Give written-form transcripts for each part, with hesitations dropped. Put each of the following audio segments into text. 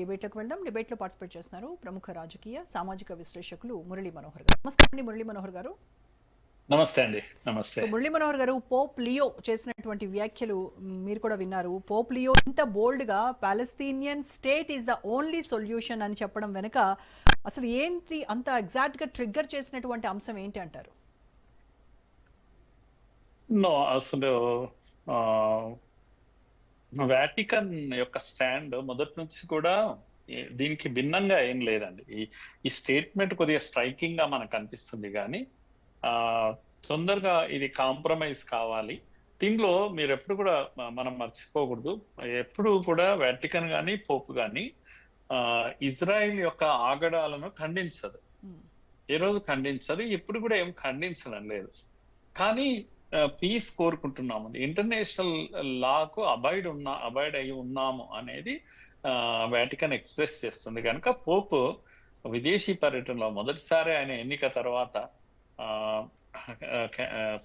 డిబేట్లోకి వెళ్దాం. డిబేట్లో పార్టిసిపేట్ చేస్తున్నారు ప్రముఖ రాజకీయ సామాజిక విశ్లేషకులు మురళీ మనోహర్ గారు. నమస్కారం అండి మురళీ మనోహర్ గారు. నమస్తే అండి. నమస్తే. సో మురళీ మనోహర్ గారు, పోప్ లియో చేసినటువంటి వ్యాఖ్యలు మీరు కూడా విన్నారు. పోప్ లియో ఇంత బోల్డ్ గా Palestinian state is the only solution అని చెప్పడం వెనుక అసలు ఏంటి అంత ఎగ్జాక్ట్ గా ట్రిగ్గర్ చేసినటువంటి అంశం ఏంటి అంటారు? అసలు వాటికన్ యొక్క స్టాండ్ మొదటి నుంచి కూడా దీనికి భిన్నంగా ఏం లేదండి. ఈ స్టేట్మెంట్ కొద్దిగా స్ట్రైకింగ్ గా మనకు అనిపిస్తుంది, కానీ తొందరగా ఇది కాంప్రమైజ్ కావాలి. దీనిలో మీరు ఎప్పుడు కూడా మనం మర్చిపోకూడదు, ఎప్పుడు కూడా వాటికన్ కానీ పోప్ కానీ ఇజ్రాయిల్ యొక్క ఆగడాలను ఖండించదు. ఏ రోజు ఖండించదు, ఇప్పుడు కూడా ఏం ఖండించడం లేదు. కానీ పీస్ కోరుకుంటున్నాము, ఇంటర్నేషనల్ లాకు అబైడ్ అయి ఉన్నాము అనేది వాటికన్ ఎక్స్ప్రెస్ చేస్తుంది. కనుక పోప్ విదేశీ పర్యటనలో మొదటిసారి ఆయన ఎన్నిక తర్వాత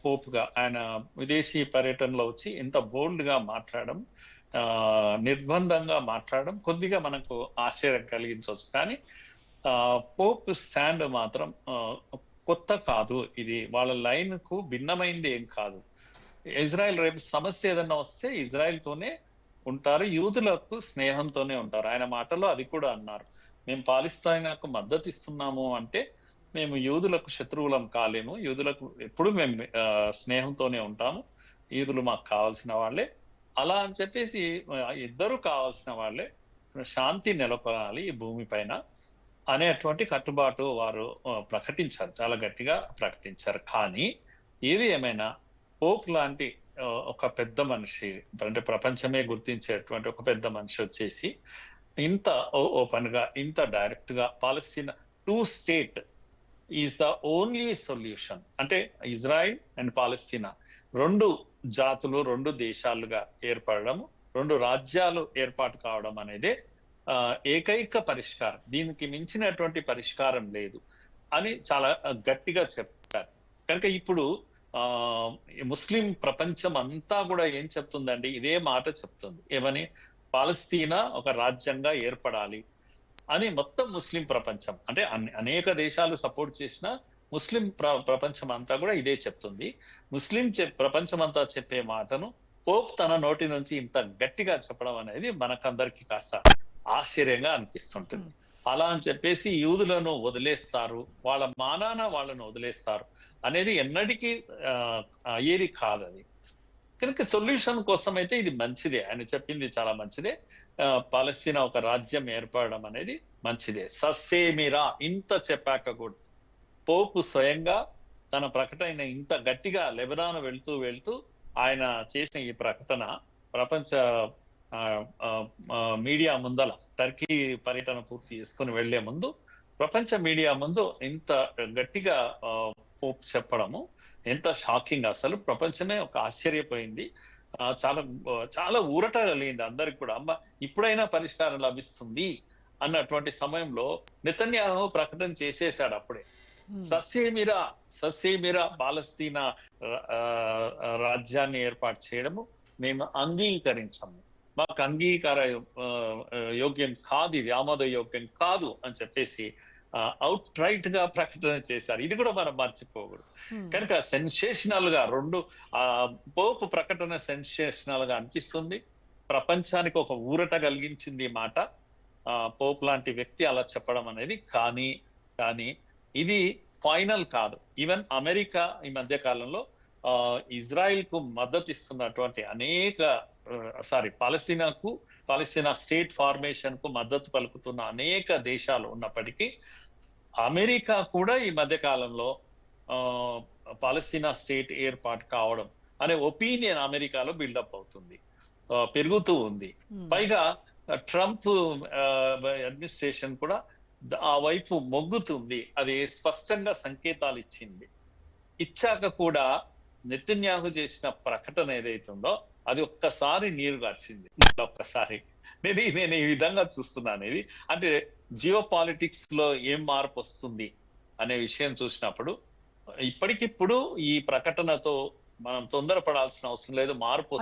పోప్గా ఆయన విదేశీ పర్యటనలో వచ్చి ఇంత బోల్డ్ గా మాట్లాడడం, నిర్బంధంగా మాట్లాడడం కొద్దిగా మనకు ఆశ్చర్యం కలిగించవచ్చు. కానీ పోప్ స్టాండ్ మాత్రం కొత్త కాదు, ఇది వాళ్ళ లైన్ కు భిన్నమైంది ఏం కాదు. ఇజ్రాయెల్ రేపు సమస్య ఏదన్నా వస్తే ఇజ్రాయెల్ తోనే ఉంటారు, యూదులకు స్నేహంతోనే ఉంటారు. ఆయన మాటలో అది కూడా అన్నారు, మేము పాలస్తీనాకు మద్దతు ఇస్తున్నాము అంటే మేము యూదులకు శత్రువులం కాలేము, యూదులకు ఎప్పుడు మేము స్నేహంతోనే ఉంటాము, యూదులు మాకు కావాల్సిన వాళ్ళే, అలా అని చెప్పేసి ఇద్దరు కావాల్సిన వాళ్ళే, శాంతి నెలకొనాలి ఈ భూమి పైన అనేటువంటి కట్టుబాటు వారు ప్రకటించారు, చాలా గట్టిగా ప్రకటించారు. కానీ ఏది ఏమైనా పోప్ లాంటి ఒక పెద్ద మనిషి, అంటే ప్రపంచమే గుర్తించేటువంటి ఒక పెద్ద మనిషి వచ్చేసి ఇంత ఓపెన్ గా ఇంత డైరెక్ట్ గా పాలస్తీనా 2 state is the only solution, అంటే ఇజ్రాయిల్ అండ్ పాలస్తీనా 2 జాతులు 2 దేశాలుగా ఏర్పడడం, 2 రాజ్యాలు ఏర్పాటు కావడం అనేది ఏకైక పరిష్కారం, దీనికి మించినటువంటి పరిష్కారం లేదు అని చాలా గట్టిగా చెప్పారు. కనుక ఇప్పుడు ముస్లిం ప్రపంచం అంతా కూడా ఏం చెప్తుందండి, ఇదే మాట చెప్తుంది. ఏమని? పాలస్తీనా ఒక రాజ్యంగా ఏర్పడాలి అని మొత్తం ముస్లిం ప్రపంచం, అంటే అనేక దేశాలు సపోర్ట్ చేసిన ముస్లిం ప్రపంచం అంతా కూడా ఇదే చెప్తుంది. ముస్లిం ప్రపంచం అంతా చెప్పే మాటను పోప్ తన నోటి నుంచి ఇంత గట్టిగా చెప్పడం అనేది మనకందరికి కాస్త ఆశ్చర్యంగా అనిపిస్తుంటుంది. అలా అని చెప్పేసి యూదులను వదిలేస్తారు, వాళ్ళ మానాన వాళ్ళను వదిలేస్తారు అనేది ఎన్నటికీ అయ్యేది కాదు. అది కనుక సొల్యూషన్ కోసం అయితే ఇది మంచిదే, ఆయన చెప్పింది చాలా మంచిదే. పాలస్తీనా ఒక రాజ్యం ఏర్పడడం అనేది మంచిదే. సస్సేమిరా ఇంత చెప్పాక కూడా పోపు స్వయంగా తన ప్రకటన ఇంత గట్టిగా లెబనాన్ వెళ్తూ ఆయన చేసిన ఈ ప్రకటన ప్రపంచ మీడియా ముందల, టర్కీ పర్యటన పూర్తి చేసుకుని వెళ్లే ముందు ప్రపంచ మీడియా ముందు ఇంత గట్టిగా పోప్ చెప్పడము ఎంత షాకింగ్, అసలు ప్రపంచమే ఒక ఆశ్చర్యపోయింది. చాలా చాలా ఊరట కలిగింది అందరికి కూడా. అమ్మ, ఇప్పుడైనా పరిష్కారం లభిస్తుంది అన్నటువంటి సమయంలో నెతన్యాహు ప్రకటన చేసేశాడు అప్పుడే, సస్సేమిరా పాలస్తీనా రాజ్యాన్ని ఏర్పాటు చేయడము మేము అంగీకరించము, మాకు అంగీకార యోగ్యం కాదు, ఇది ఆమోద యోగ్యం కాదు అని చెప్పేసి అవుట్ రైట్ గా ప్రకటన చేశారు. ఇది కూడా మనం మర్చిపోకూడదు. కనుక సెన్సేషనల్ గా పోప్ ప్రకటన సెన్సేషనల్ గా అనిపిస్తుంది, ప్రపంచానికి ఒక ఊరట కలిగించింది ఈ మాట, పోప్ లాంటి వ్యక్తి అలా చెప్పడం అనేది. కానీ ఇది ఫైనల్ కాదు. ఈవెన్ అమెరికా ఈ మధ్య కాలంలో ఇజ్రాయిల్ కు మద్దతు ఇస్తున్నటువంటి పాలస్తీనా స్టేట్ ఫార్మేషన్ కు మద్దతు పలుకుతున్న అనేక దేశాలు ఉన్నప్పటికీ అమెరికా కూడా ఈ మధ్య కాలంలో పాలస్తీనా స్టేట్ ఏర్పాటు కావడం అనే ఒపీనియన్ అమెరికాలో బిల్డప్ అవుతుంది, పెరుగుతూ ఉంది. పైగా ట్రంప్ అడ్మినిస్ట్రేషన్ కూడా ఆ వైపు మొగ్గుతుంది, అది స్పష్టంగా సంకేతాలు ఇచ్చాక కూడా నెతన్యాహు చేసిన ప్రకటన ఏదైతుందో అది ఒక్కసారి నీరు గార్చింది. ఒక్కసారి నేను ఈ విధంగా చూస్తున్నాను. ఇది అంటే జియో పాలిటిక్స్ లో ఏం మార్పు వస్తుంది అనే విషయం చూసినప్పుడు ఇప్పటికిప్పుడు ఈ ప్రకటనతో మనం తొందరపడాల్సిన అవసరం లేదు, మార్పు